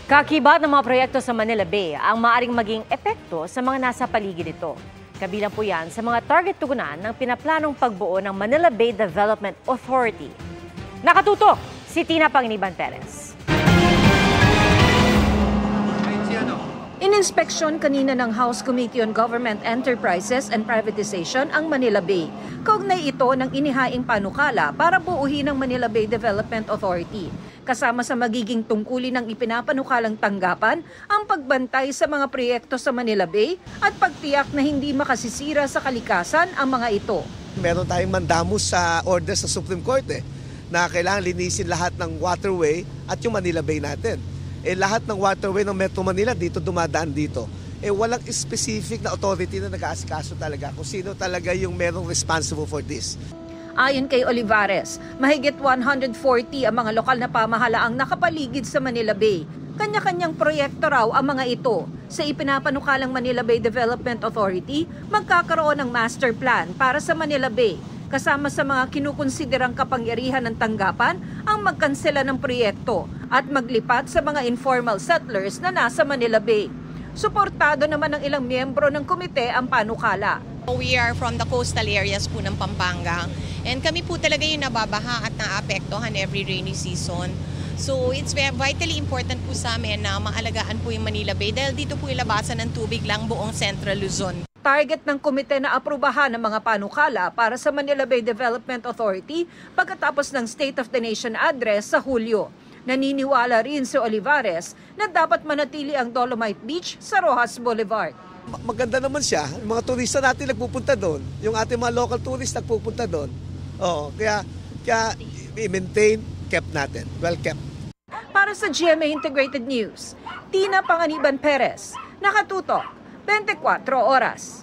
Kakibat ng mga proyekto sa Manila Bay ang maaaring maging epekto sa mga nasa paligid nito. Kabilang po yan sa mga target tugunan ng pinaplanong pagbuo ng Manila Bay Development Authority. Nakatutok si Tina Panginiban Perez. Ininspeksyon kanina ng House Committee on Government Enterprises and Privatization ang Manila Bay. Kaugnay ito ng inihaing panukala para buuhin ang Manila Bay Development Authority. Kasama sa magiging tungkulin ng ipinapanukalang tanggapan ang pagbantay sa mga proyekto sa Manila Bay at pagtiyak na hindi makasisira sa kalikasan ang mga ito. Meron tayong mandamus sa order sa Supreme Court na kailangan linisin lahat ng waterway at yung Manila Bay natin. Lahat ng waterway ng Metro Manila dito dumadaan dito. Walang specific na authority na nag-aasikaso talaga kung sino talaga yung merong responsible for this. Ayon kay Olivares, mahigit 140 ang mga lokal na pamahalaang nakapaligid sa Manila Bay. Kanya-kanyang proyekto raw ang mga ito. Sa ipinapanukalang Manila Bay Development Authority, magkakaroon ng master plan para sa Manila Bay. Kasama sa mga kinukonsiderang kapangyarihan ng tanggapan ang magkansela ng proyekto at maglipat sa mga informal settlers na nasa Manila Bay. Suportado naman ng ilang miyembro ng komite ang panukala. We are from the coastal areas po ng Pampanga and kami po talaga yung nababaha at naapektuhan every rainy season. So it's vitally important po sa amin na maalagaan po yung Manila Bay dahil dito po ilabasan ng tubig lang buong Central Luzon. Target ng komite na aprubahan ng mga panukala para sa Manila Bay Development Authority pagkatapos ng State of the Nation address sa Hulyo. Naniniwala rin si Olivares na dapat manatili ang Dolomite Beach sa Rojas Boulevard. Maganda naman siya. Yung mga turista natin nagpupunta doon. Yung ating mga local tourists nagpupunta doon. Oo, kaya i-maintain, kept natin. Well kept. Para sa GMA Integrated News, Tina Panginiban Perez, nakatutok 24 oras.